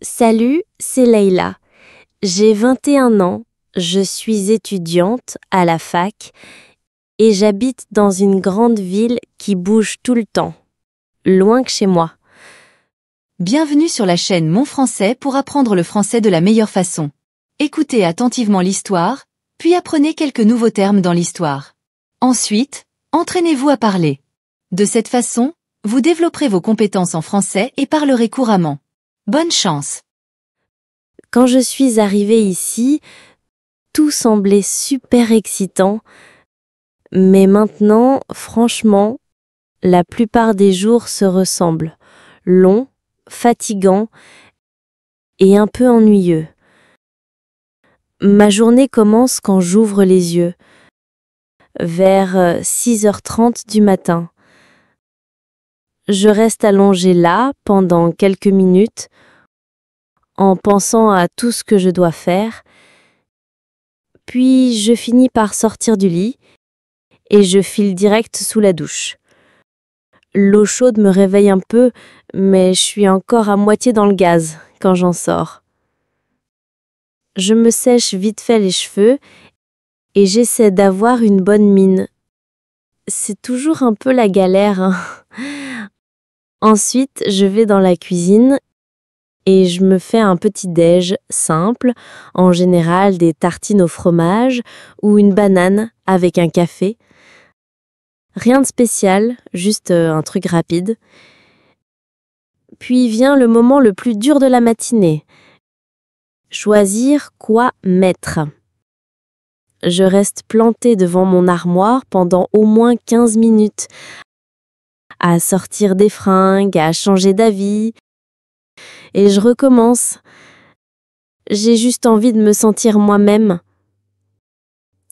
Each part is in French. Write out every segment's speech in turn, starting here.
Salut, c'est Leïla. J'ai 21 ans, je suis étudiante à la fac et j'habite dans une grande ville qui bouge tout le temps, loin que chez moi. Bienvenue sur la chaîne Mon Français pour apprendre le français de la meilleure façon. Écoutez attentivement l'histoire, puis apprenez quelques nouveaux termes dans l'histoire. Ensuite, entraînez-vous à parler. De cette façon, vous développerez vos compétences en français et parlerez couramment. Bonne chance! Quand je suis arrivée ici, tout semblait super excitant, mais maintenant, franchement, la plupart des jours se ressemblent, longs, fatigants et un peu ennuyeux. Ma journée commence quand j'ouvre les yeux, vers 6h30 du matin. Je reste allongée là pendant quelques minutes, en pensant à tout ce que je dois faire, puis je finis par sortir du lit et je file direct sous la douche. L'eau chaude me réveille un peu, mais je suis encore à moitié dans le gaz quand j'en sors. Je me sèche vite fait les cheveux et j'essaie d'avoir une bonne mine. C'est toujours un peu la galère, hein. Ensuite, je vais dans la cuisine et je me fais un petit déj simple, en général des tartines au fromage ou une banane avec un café. Rien de spécial, juste un truc rapide. Puis vient le moment le plus dur de la matinée. Choisir quoi mettre. Je reste plantée devant mon armoire pendant au moins 15 minutes, à sortir des fringues, à changer d'avis. Et je recommence. J'ai juste envie de me sentir moi-même.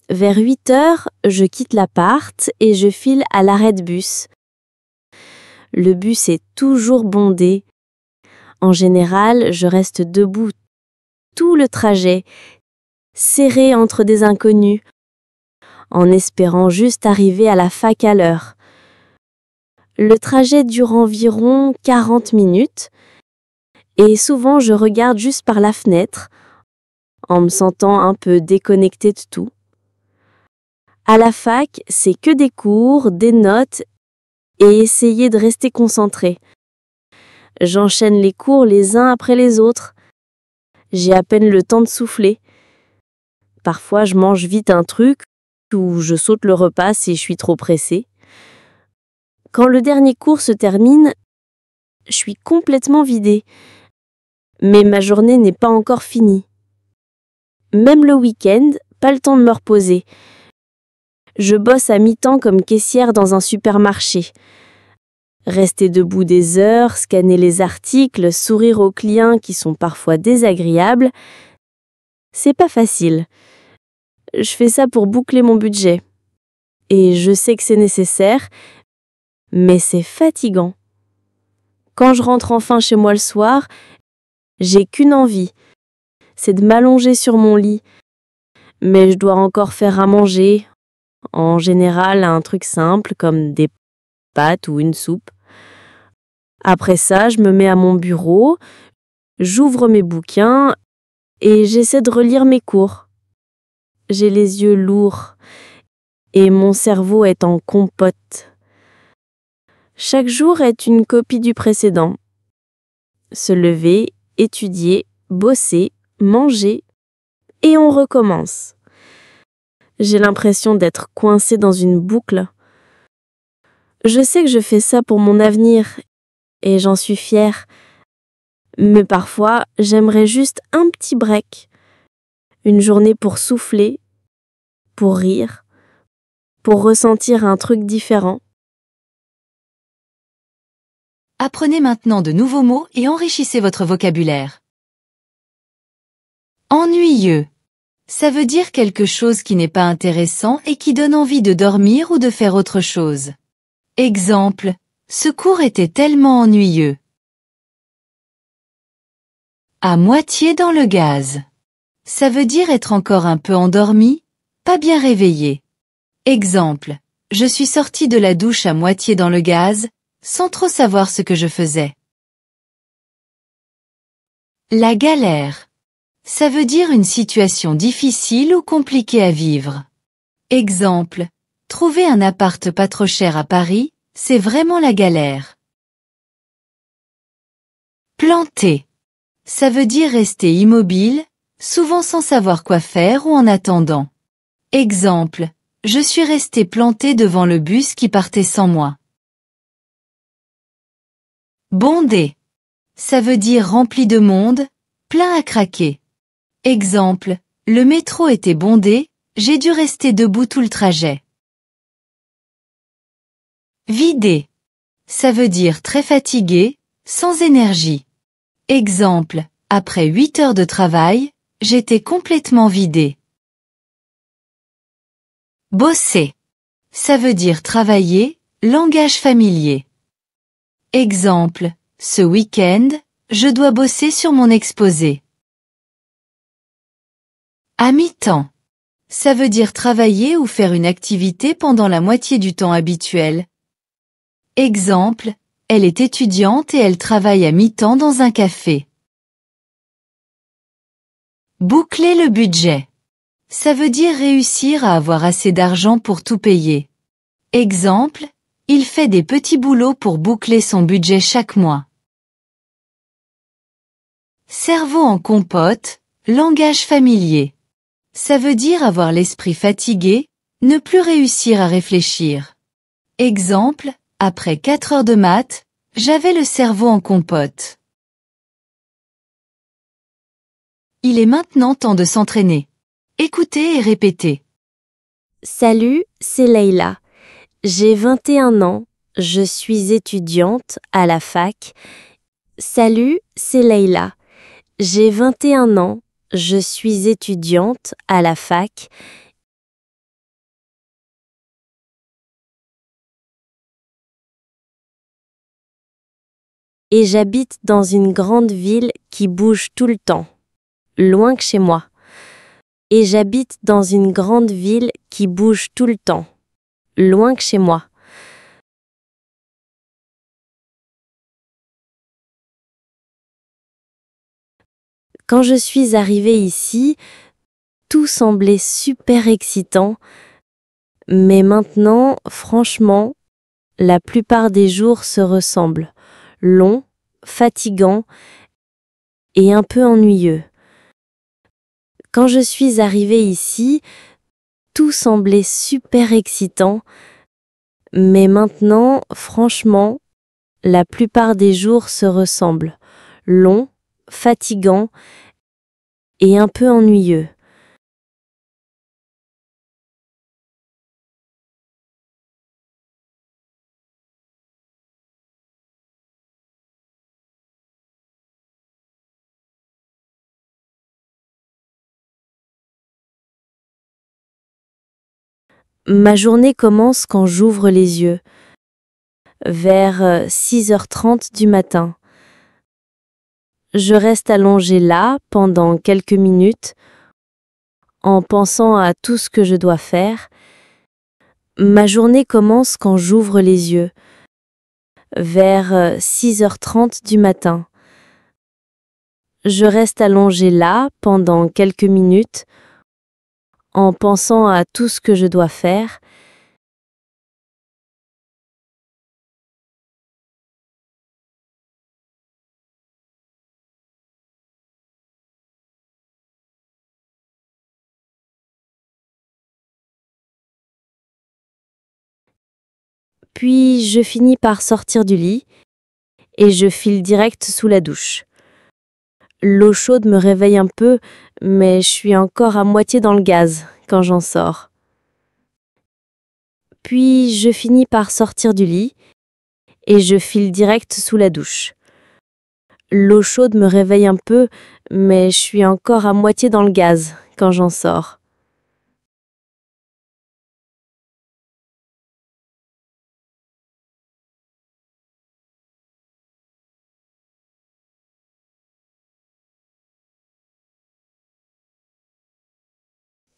Vers 8h, je quitte l'appart et je file à l'arrêt de bus. Le bus est toujours bondé. En général, je reste debout tout le trajet, serré entre des inconnus, en espérant juste arriver à la fac à l'heure. Le trajet dure environ 40 minutes et souvent je regarde juste par la fenêtre en me sentant un peu déconnectée de tout. À la fac, c'est que des cours, des notes et essayer de rester concentrée. J'enchaîne les cours les uns après les autres. J'ai à peine le temps de souffler. Parfois, je mange vite un truc ou je saute le repas si je suis trop pressée. Quand le dernier cours se termine, je suis complètement vidée. Mais ma journée n'est pas encore finie. Même le week-end, pas le temps de me reposer. Je bosse à mi-temps comme caissière dans un supermarché. Rester debout des heures, scanner les articles, sourire aux clients qui sont parfois désagréables, c'est pas facile. Je fais ça pour boucler mon budget. Et je sais que c'est nécessaire, mais c'est fatigant. Quand je rentre enfin chez moi le soir, j'ai qu'une envie, c'est de m'allonger sur mon lit. Mais je dois encore faire à manger, en général un truc simple comme des pâtes ou une soupe. Après ça, je me mets à mon bureau, j'ouvre mes bouquins et j'essaie de relire mes cours. J'ai les yeux lourds et mon cerveau est en compote. Chaque jour est une copie du précédent. Se lever, étudier, bosser, manger et on recommence. J'ai l'impression d'être coincée dans une boucle. Je sais que je fais ça pour mon avenir et j'en suis fière. Mais parfois, j'aimerais juste un petit break. Une journée pour souffler, pour rire, pour ressentir un truc différent. Apprenez maintenant de nouveaux mots et enrichissez votre vocabulaire. Ennuyeux. Ça veut dire quelque chose qui n'est pas intéressant et qui donne envie de dormir ou de faire autre chose. Exemple, ce cours était tellement ennuyeux. À moitié dans le gaz. Ça veut dire être encore un peu endormi, pas bien réveillé. Exemple, je suis sortie de la douche à moitié dans le gaz, sans trop savoir ce que je faisais. La galère. Ça veut dire une situation difficile ou compliquée à vivre. Exemple. Trouver un appart pas trop cher à Paris, c'est vraiment la galère. Planter. Ça veut dire rester immobile, souvent sans savoir quoi faire ou en attendant. Exemple. Je suis resté planté devant le bus qui partait sans moi. Bondé. Ça veut dire rempli de monde, plein à craquer. Exemple. Le métro était bondé, j'ai dû rester debout tout le trajet. Vidé. Ça veut dire très fatigué, sans énergie. Exemple. Après 8 heures de travail, j'étais complètement vidé. Bosser. Ça veut dire travailler, langage familier. Exemple. Ce week-end, je dois bosser sur mon exposé. À mi-temps. Ça veut dire travailler ou faire une activité pendant la moitié du temps habituel. Exemple. Elle est étudiante et elle travaille à mi-temps dans un café. Boucler le budget. Ça veut dire réussir à avoir assez d'argent pour tout payer. Exemple. Il fait des petits boulots pour boucler son budget chaque mois. Cerveau en compote, langage familier. Ça veut dire avoir l'esprit fatigué, ne plus réussir à réfléchir. Exemple, après 4 heures de maths, j'avais le cerveau en compote. Il est maintenant temps de s'entraîner. Écoutez et répétez. Salut, c'est Leïla. J'ai 21 ans, je suis étudiante à la fac. Salut, c'est Leïla. J'ai 21 ans, je suis étudiante à la fac. Et j'habite dans une grande ville qui bouge tout le temps, loin que chez moi. Et j'habite dans une grande ville qui bouge tout le temps, loin que chez moi. Quand je suis arrivée ici, tout semblait super excitant, mais maintenant, franchement, la plupart des jours se ressemblent, longs, fatigants et un peu ennuyeux. Quand je suis arrivée ici, tout semblait super excitant, mais maintenant, franchement, la plupart des jours se ressemblent, longs, fatigants et un peu ennuyeux. Ma journée commence quand j'ouvre les yeux, vers 6h30 du matin. Je reste allongée là pendant quelques minutes, en pensant à tout ce que je dois faire. Ma journée commence quand j'ouvre les yeux, vers 6h30 du matin. Je reste allongée là pendant quelques minutes, en pensant à tout ce que je dois faire. Puis je finis par sortir du lit et je file direct sous la douche. L'eau chaude me réveille un peu, mais je suis encore à moitié dans le gaz quand j'en sors. Puis je finis par sortir du lit et je file direct sous la douche. L'eau chaude me réveille un peu, mais je suis encore à moitié dans le gaz quand j'en sors.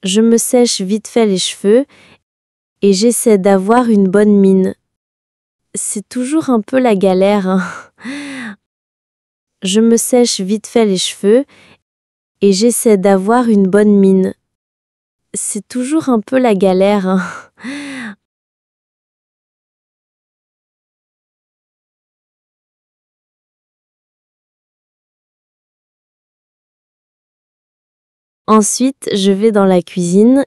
Je me sèche vite fait les cheveux et j'essaie d'avoir une bonne mine. C'est toujours un peu la galère, hein. Je me sèche vite fait les cheveux et j'essaie d'avoir une bonne mine. C'est toujours un peu la galère, hein. Ensuite, je vais dans la cuisine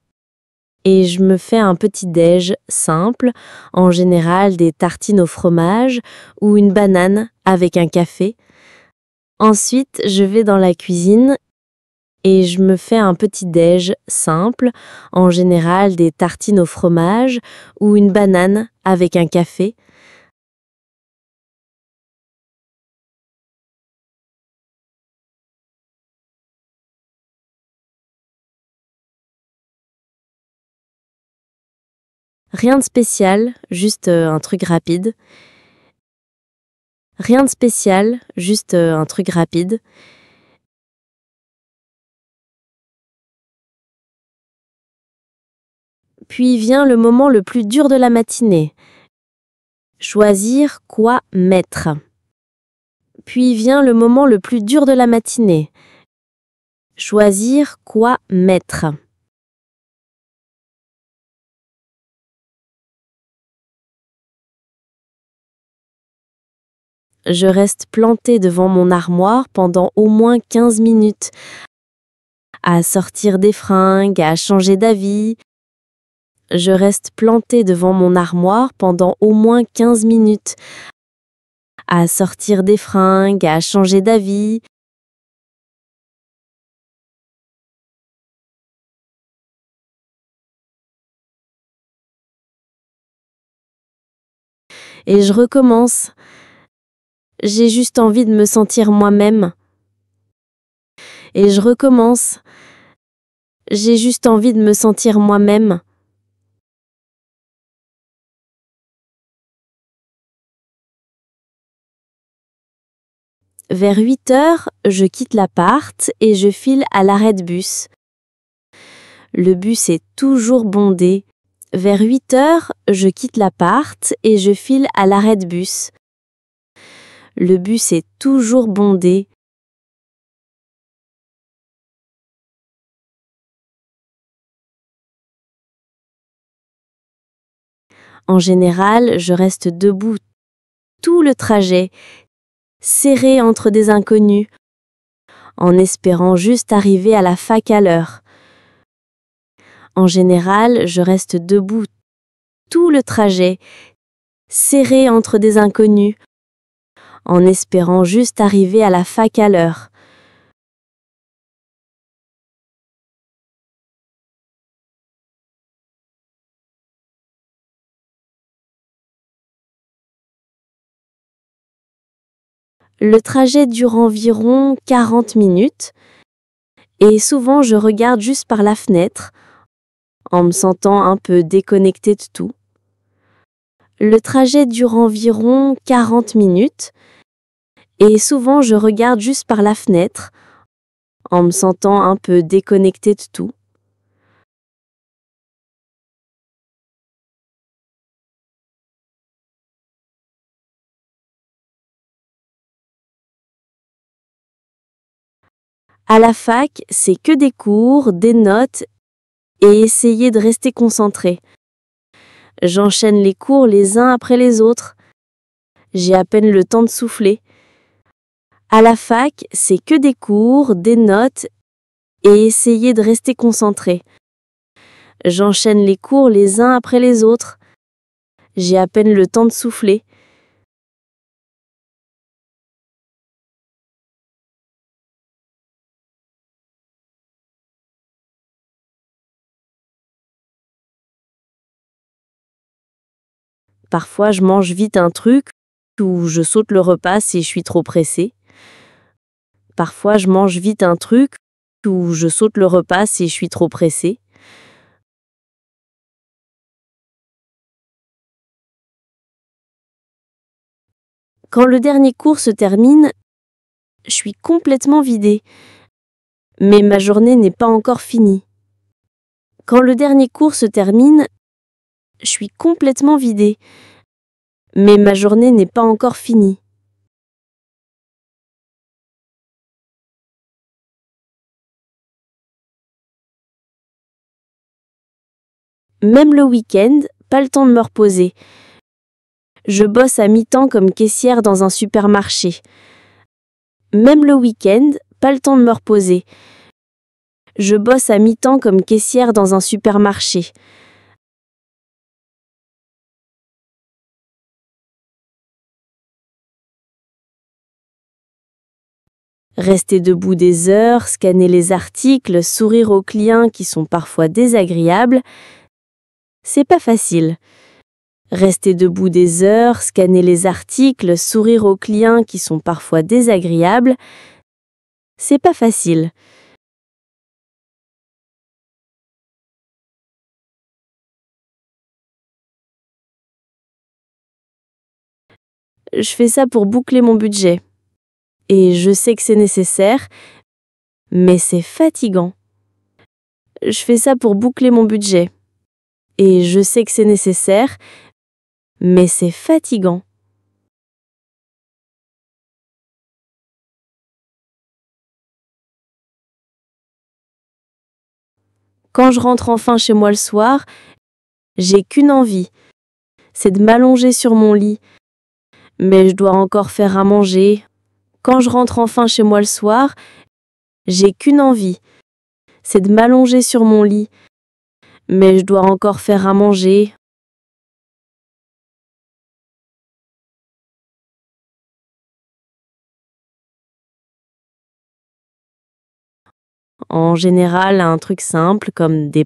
et je me fais un petit déj simple, en général des tartines au fromage ou une banane avec un café. Ensuite, je vais dans la cuisine et je me fais un petit déj simple, en général des tartines au fromage ou une banane avec un café. Rien de spécial, juste un truc rapide. Rien de spécial, juste un truc rapide. Puis vient le moment le plus dur de la matinée. Choisir quoi mettre. Puis vient le moment le plus dur de la matinée. Choisir quoi mettre. Je reste plantée devant mon armoire pendant au moins 15 minutes, à sortir des fringues, à changer d'avis. Je reste plantée devant mon armoire pendant au moins 15 minutes, à sortir des fringues, à changer d'avis. Et je recommence. J'ai juste envie de me sentir moi-même. Et je recommence. J'ai juste envie de me sentir moi-même. Vers 8 heures, je quitte l'appart et je file à l'arrêt de bus. Le bus est toujours bondé. Vers 8 heures, je quitte l'appart et je file à l'arrêt de bus. Le bus est toujours bondé. En général, je reste debout tout le trajet, serré entre des inconnus, en espérant juste arriver à la fac à l'heure. En général, je reste debout tout le trajet, serré entre des inconnus, en espérant juste arriver à la fac à l'heure. Le trajet dure environ 40 minutes et souvent je regarde juste par la fenêtre en me sentant un peu déconnectée de tout. Le trajet dure environ 40 minutes et souvent je regarde juste par la fenêtre en me sentant un peu déconnectée de tout. À la fac, c'est que des cours, des notes et essayer de rester concentré. J'enchaîne les cours les uns après les autres. J'ai à peine le temps de souffler. À la fac, c'est que des cours, des notes et essayer de rester concentré. J'enchaîne les cours les uns après les autres. J'ai à peine le temps de souffler. Parfois, je mange vite un truc ou je saute le repas si je suis trop pressée. Parfois, je mange vite un truc ou je saute le repas si je suis trop pressée. Quand le dernier cours se termine, je suis complètement vidée. Mais ma journée n'est pas encore finie. Quand le dernier cours se termine, je suis complètement vidée. Mais ma journée n'est pas encore finie. Même le week-end, pas le temps de me reposer. Je bosse à mi-temps comme caissière dans un supermarché. Même le week-end, pas le temps de me reposer. Je bosse à mi-temps comme caissière dans un supermarché. Rester debout des heures, scanner les articles, sourire aux clients qui sont parfois désagréables, c'est pas facile. Rester debout des heures, scanner les articles, sourire aux clients qui sont parfois désagréables, c'est pas facile. Je fais ça pour boucler mon budget. Et je sais que c'est nécessaire, mais c'est fatigant. Je fais ça pour boucler mon budget. Et je sais que c'est nécessaire, mais c'est fatigant. Quand je rentre enfin chez moi le soir, j'ai qu'une envie, c'est de m'allonger sur mon lit. Mais je dois encore faire à manger. Quand je rentre enfin chez moi le soir, j'ai qu'une envie, c'est de m'allonger sur mon lit. Mais je dois encore faire à manger. En général, un truc simple comme des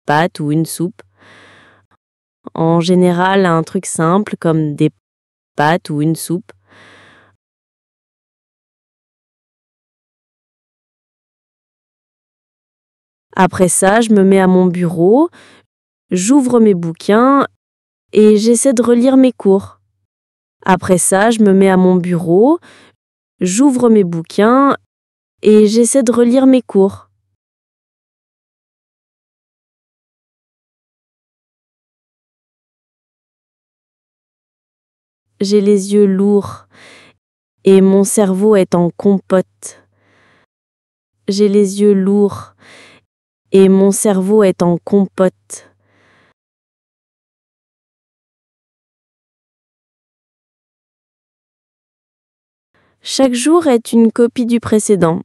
pâtes ou une soupe. En général, un truc simple comme des pâtes ou une soupe. Après ça, je me mets à mon bureau, j'ouvre mes bouquins et j'essaie de relire mes cours. Après ça, je me mets à mon bureau, j'ouvre mes bouquins et j'essaie de relire mes cours. J'ai les yeux lourds et mon cerveau est en compote. J'ai les yeux lourds et mon cerveau est en compote. Chaque jour est une copie du précédent.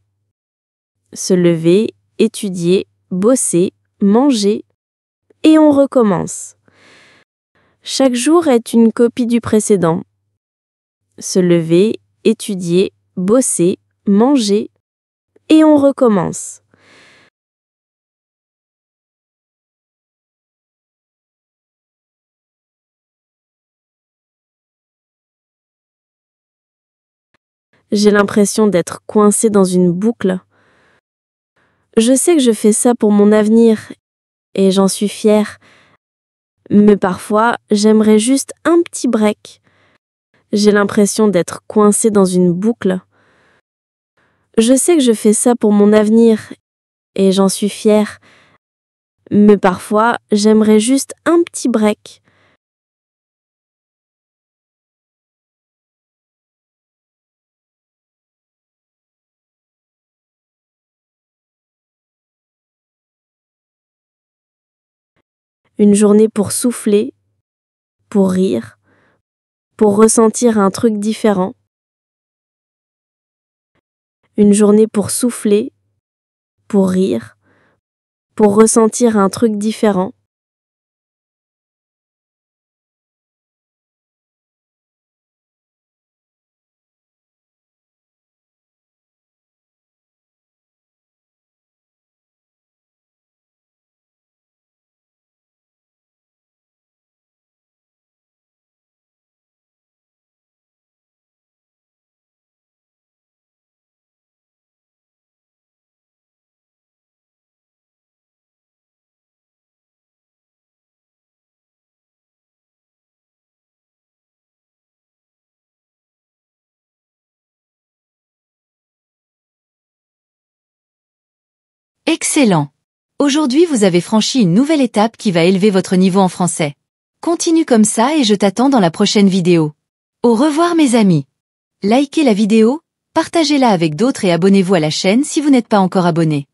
Se lever, étudier, bosser, manger, et on recommence. Chaque jour est une copie du précédent. Se lever, étudier, bosser, manger, et on recommence. J'ai l'impression d'être coincée dans une boucle. Je sais que je fais ça pour mon avenir, et j'en suis fière. Mais parfois, j'aimerais juste un petit break. J'ai l'impression d'être coincée dans une boucle. Je sais que je fais ça pour mon avenir, et j'en suis fière. Mais parfois, j'aimerais juste un petit break. Une journée pour souffler, pour rire, pour ressentir un truc différent. Une journée pour souffler, pour rire, pour ressentir un truc différent. Excellent! Aujourd'hui vous avez franchi une nouvelle étape qui va élever votre niveau en français. Continue comme ça et je t'attends dans la prochaine vidéo. Au revoir mes amis! Likez la vidéo, partagez-la avec d'autres et abonnez-vous à la chaîne si vous n'êtes pas encore abonné.